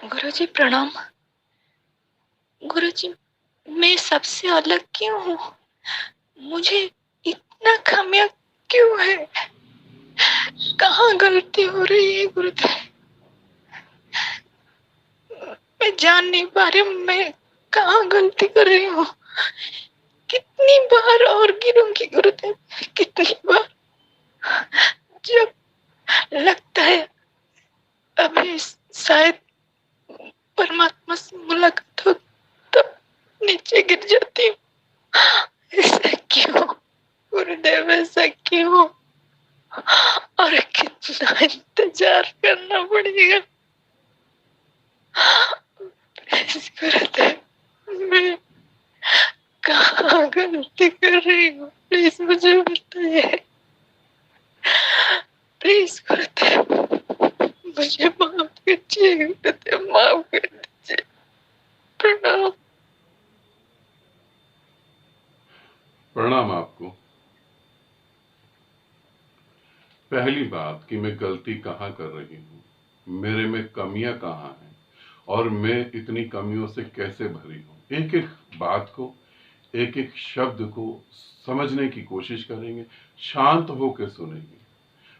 गुरुजी प्रणाम। गुरुजी, मैं सबसे अलग क्यों हूँ? मुझे इतना खामियां क्यों है? कहाँ गलती हो रही है गुरुदेव? मैं जान नहीं पा रही हूँ मैं कहाँ गलती कर रही हूँ। कितनी बार और गिरूंगी गुरुदेव, कितनी बार? जब लगता है अभी शायद परमात्मा से मुलाकात हो तब नीचे गिर जाती हूँ। ऐसा क्यों गुरुदेव, ऐसा क्यों? और कितना इंतजार करना पड़ेगा? गुरुदेव, मैं कहाँ गलती कर रही हूँ? प्लीज मुझे बताइए। प्लीज गुरुदेव, मुझे माफ कीजिए गुरुदेव, माफ कर दीजिए। प्रणाम। प्रणाम आपको। पहली बात कि मैं गलती कहाँ कर रही हूँ, मेरे में कमियां कहाँ हैं और मैं इतनी कमियों से कैसे भरी हूँ। एक एक बात को, एक एक शब्द को समझने की कोशिश करेंगे, शांत होकर सुनेंगे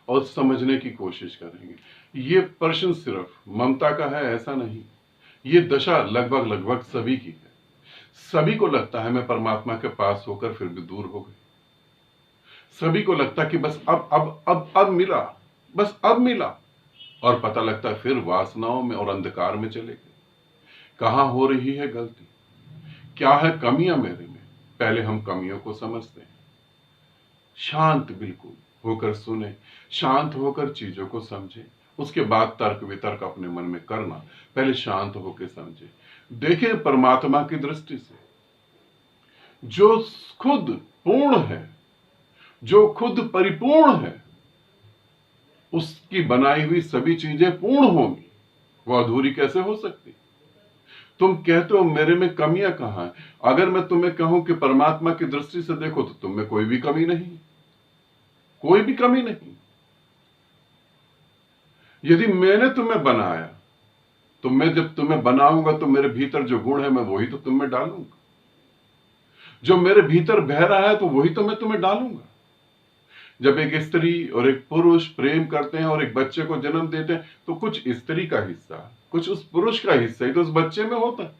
और समझने की कोशिश करेंगे। ये प्रश्न सिर्फ ममता का है ऐसा नहीं, ये दशा लगभग लगभग सभी की है। सभी को लगता है मैं परमात्मा के पास होकर फिर भी दूर हो गई। सभी को लगता कि बस अब मिला, बस अब मिला, और पता लगता फिर वासनाओं में और अंधकार में चले गए। कहां हो रही है गलती, क्या है कमियां मेरे में? पहले हम कमियों को समझते हैं। शांत बिल्कुल होकर सुने, शांत होकर चीजों को समझे, उसके बाद तर्क वितर्क अपने मन में करना। पहले शांत होकर समझे। देखें परमात्मा की दृष्टि से, जो खुद पूर्ण है, जो खुद परिपूर्ण है, उसकी बनाई हुई सभी चीजें पूर्ण होंगी, वो अधूरी कैसे हो सकती? तुम कहते हो मेरे में कमियां कहां हैं। अगर मैं तुम्हें कहूं कि परमात्मा की दृष्टि से देखो तो तुम में कोई भी कमी नहीं, कोई भी कमी नहीं। यदि मैंने तुम्हें बनाया तो मैं जब तुम्हें बनाऊंगा तो मेरे भीतर जो गुण है मैं वही तो तुम में डालूंगा। जो मेरे भीतर बह रहा है तो वही तो मैं तुम्हें डालूंगा। जब एक स्त्री और एक पुरुष प्रेम करते हैं और एक बच्चे को जन्म देते हैं तो कुछ स्त्री का हिस्सा, कुछ उस पुरुष का हिस्सा ही तो उस बच्चे में होता है।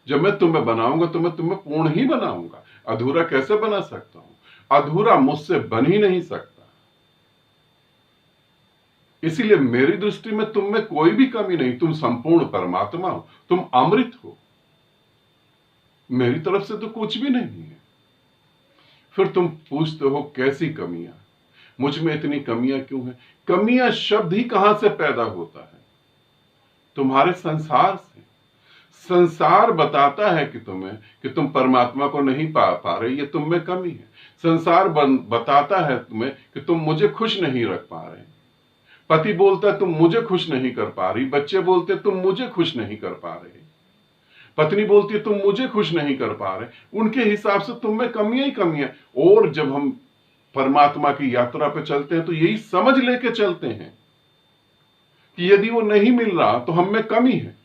जब मैं तुम्हें बनाऊंगा तो मैं तुम्हें पूर्ण ही बनाऊंगा। अधूरा कैसे बना सकता हूं? अधूरा मुझसे बन ही नहीं सकता। इसीलिए मेरी दृष्टि में तुम में कोई भी कमी नहीं, तुम संपूर्ण परमात्मा हो, तुम अमृत हो। मेरी तरफ से तो कुछ भी नहीं है। फिर तुम पूछते हो कैसी कमियां, मुझ में इतनी कमियां क्यों हैं? कमियां शब्द ही कहां से पैदा होता है? तुम्हारे संसार से। संसार बताता है कि तुम परमात्मा को नहीं पा रहे, ये तुम में कमी है। संसार बताता है तुम्हें कि तुम मुझे खुश नहीं रख पा रहे। पति बोलता है तुम मुझे खुश नहीं कर पा रही, बच्चे बोलते तुम मुझे खुश नहीं कर पा रहे, पत्नी बोलती है तुम मुझे खुश नहीं कर पा रहे। उनके हिसाब से तुम में कमियां ही कमियां। और जब हम परमात्मा की यात्रा पे चलते हैं तो यही समझ लेके चलते हैं कि यदि वो नहीं मिल रहा तो हम में कमी है।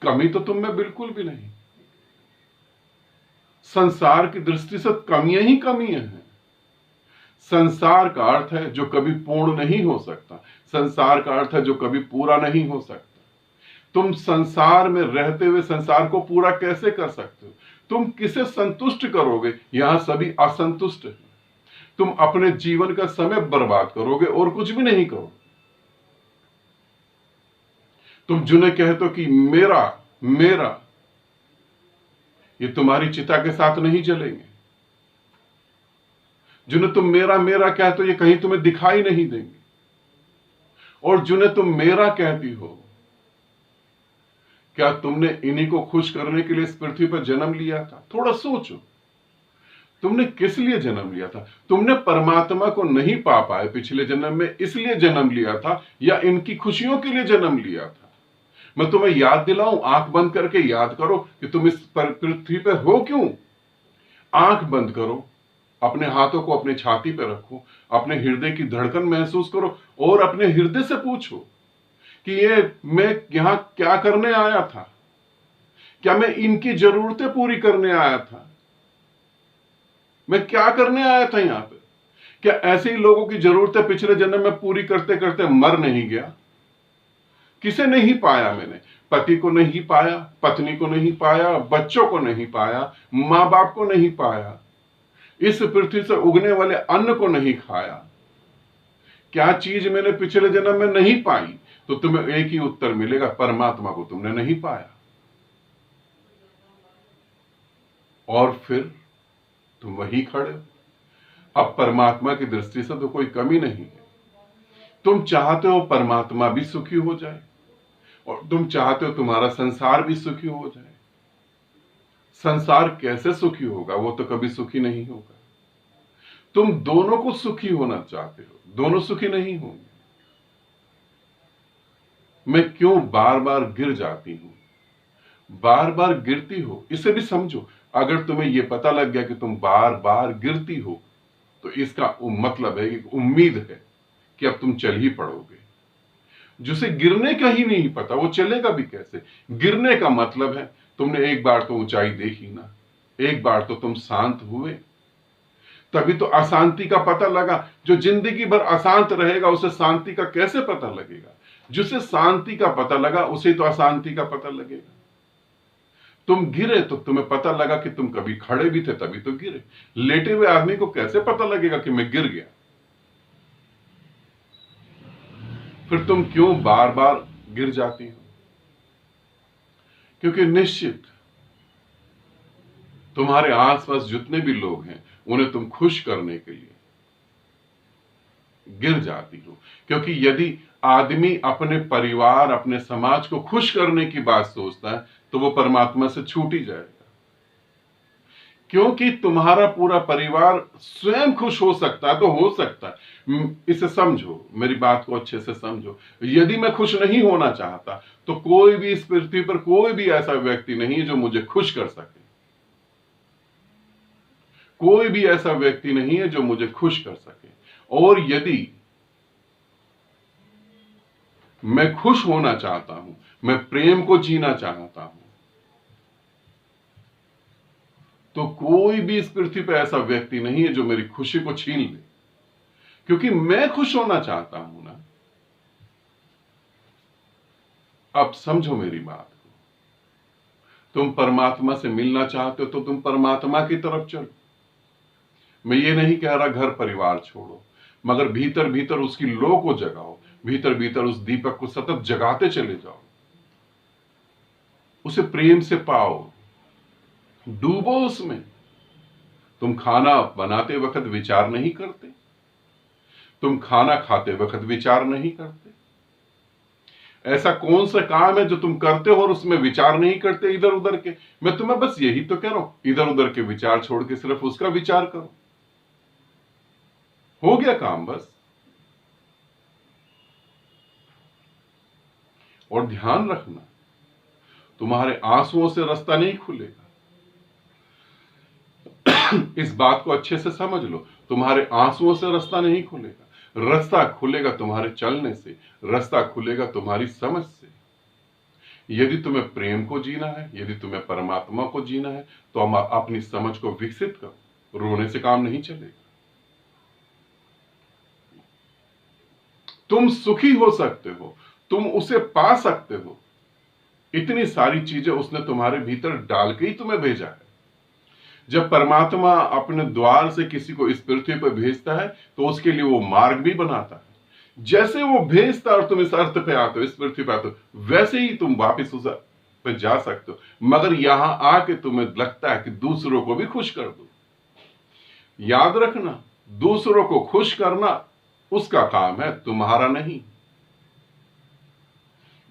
कमी तो तुम में बिल्कुल भी नहीं। संसार की दृष्टि से कमियां ही कमियां हैं। संसार का अर्थ है जो कभी पूर्ण नहीं हो सकता। संसार का अर्थ है जो कभी पूरा नहीं हो सकता। तुम संसार में रहते हुए संसार को पूरा कैसे कर सकते हो? तुम किसे संतुष्ट करोगे? यहां सभी असंतुष्ट हैं। तुम अपने जीवन का समय बर्बाद करोगे और कुछ भी नहीं करोगे। तुम जिन्हें कहते हो कि मेरा मेरा, ये तुम्हारी चिता के साथ नहीं जलेंगे। जिन्हें तुम मेरा मेरा कहते हो ये कहीं तुम्हें दिखाई नहीं देंगे। और जिन्हें तुम मेरा कहती हो, क्या तुमने इन्हीं को खुश करने के लिए इस पृथ्वी पर जन्म लिया था? थोड़ा सोचो, तुमने किस लिए जन्म लिया था? तुमने परमात्मा को नहीं पा पाए पिछले जन्म में, इसलिए जन्म लिया था, या इनकी खुशियों के लिए जन्म लिया था? मैं तुम्हें याद दिलाऊं, आंख बंद करके याद करो कि तुम इस पृथ्वी पर हो क्यों। आंख बंद करो, अपने हाथों को अपने छाती पर रखो, अपने हृदय की धड़कन महसूस करो और अपने हृदय से पूछो कि ये मैं यहां क्या करने आया था? क्या मैं इनकी जरूरतें पूरी करने आया था? मैं क्या करने आया था यहां पे? क्या ऐसे ही लोगों की जरूरतें पिछले जन्म में पूरी करते करते मर नहीं गया? किसे नहीं पाया मैंने? पति को नहीं पाया, पत्नी को नहीं पाया, बच्चों को नहीं पाया, मां बाप को नहीं पाया, इस पृथ्वी से उगने वाले अन्न को नहीं खाया। क्या चीज मैंने पिछले जन्म में नहीं पाई? तो तुम्हें एक ही उत्तर मिलेगा, परमात्मा को तुमने नहीं पाया। और फिर तुम वही खड़े हो। अब परमात्मा की दृष्टि से तो कोई कमी नहीं है। तुम चाहते हो परमात्मा भी सुखी हो जाए और तुम चाहते हो तुम्हारा संसार भी सुखी हो जाए। संसार कैसे सुखी होगा? वो तो कभी सुखी नहीं होगा। तुम दोनों को सुखी होना चाहते हो, दोनों सुखी नहीं होंगे। मैं क्यों बार बार गिर जाती हूं? बार बार गिरती हो, इसे भी समझो। अगर तुम्हें यह पता लग गया कि तुम बार बार गिरती हो, तो इसका मतलब है, एक उम्मीद है कि अब तुम चल ही पड़ोगे। जिसे गिरने का ही नहीं पता, वो चलेगा भी कैसे? गिरने का मतलब है तुमने एक बार तो ऊंचाई देखी ना, एक बार तो तुम शांत हुए, तभी तो अशांति का पता लगा। जो जिंदगी भर अशांत रहेगा उसे शांति का कैसे पता लगेगा? जिसे शांति का पता लगा उसे तो अशांति का पता लगेगा। तुम गिरे तो तुम्हें पता लगा कि तुम कभी खड़े भी थे, तभी तो गिरे। लेटे हुए आदमी को कैसे पता लगेगा कि मैं गिर गया? फिर तुम क्यों बार बार गिर जाती हो? क्योंकि निश्चित तुम्हारे आसपास जितने भी लोग हैं उन्हें तुम खुश करने के लिए गिर जाती हो। क्योंकि यदि आदमी अपने परिवार, अपने समाज को खुश करने की बात सोचता है तो वो परमात्मा से छूट ही जाएगा। क्योंकि तुम्हारा पूरा परिवार स्वयं खुश हो सकता है तो हो सकता है। इसे समझो, मेरी बात को अच्छे से समझो। यदि मैं खुश नहीं होना चाहता तो कोई भी इस पृथ्वी पर कोई भी ऐसा व्यक्ति नहीं है जो मुझे खुश कर सके। कोई भी ऐसा व्यक्ति नहीं है जो मुझे खुश कर सके। और यदि मैं खुश होना चाहता हूं, मैं प्रेम को जीना चाहता हूं, तो कोई भी इस पृथ्वी पर ऐसा व्यक्ति नहीं है जो मेरी खुशी को छीन ले। क्योंकि मैं खुश होना चाहता हूं ना। अब समझो मेरी बात को। तुम परमात्मा से मिलना चाहते हो तो तुम परमात्मा की तरफ चलो। मैं ये नहीं कह रहा घर परिवार छोड़ो, मगर भीतर भीतर उसकी लौ को जगाओ, भीतर भीतर उस दीपक को सतत जगाते चले जाओ, उसे प्रेम से पाओ, डूबो उसमें। तुम खाना बनाते वक्त विचार नहीं करते? तुम खाना खाते वक्त विचार नहीं करते? ऐसा कौन सा काम है जो तुम करते हो और उसमें विचार नहीं करते इधर उधर के? मैं तुम्हें बस यही तो कह रहा हूं, इधर उधर के विचार छोड़ के सिर्फ उसका विचार करो, हो गया काम बस। और ध्यान रखना, तुम्हारे आंसुओं से रास्ता नहीं खुलेगा। इस बात को अच्छे से समझ लो, तुम्हारे आंसुओं से रास्ता नहीं खुलेगा। रास्ता खुलेगा तुम्हारे चलने से, रास्ता खुलेगा तुम्हारी समझ से। यदि तुम्हें प्रेम को जीना है, यदि तुम्हें परमात्मा को जीना है, तो हम अपनी समझ को विकसित करो। रोने से काम नहीं चलेगा। तुम सुखी हो सकते हो, तुम उसे पा सकते हो। इतनी सारी चीजें उसने तुम्हारे भीतर डाल के ही तुम्हें भेजा है। जब परमात्मा अपने द्वार से किसी को इस पृथ्वी पर भेजता है तो उसके लिए वो मार्ग भी बनाता है। जैसे वो भेजता और तुम इस अर्थ पे आते हो, इस पृथ्वी पे आते हो, वैसे ही तुम वापिस उस पे जा सकते हो। मगर यहां आके तुम्हें लगता है कि दूसरों को भी खुश कर दो। याद रखना, दूसरों को खुश करना उसका काम है, तुम्हारा नहीं।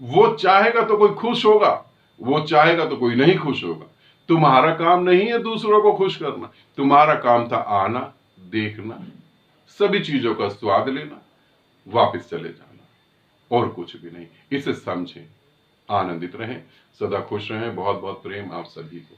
वो चाहेगा तो कोई खुश होगा, वो चाहेगा तो कोई नहीं खुश होगा। तुम्हारा काम नहीं है दूसरों को खुश करना। तुम्हारा काम था आना, देखना, सभी चीजों का स्वाद लेना, वापस चले जाना, और कुछ भी नहीं। इसे समझें, आनंदित रहें, सदा खुश रहें। बहुत बहुत प्रेम आप सभी को।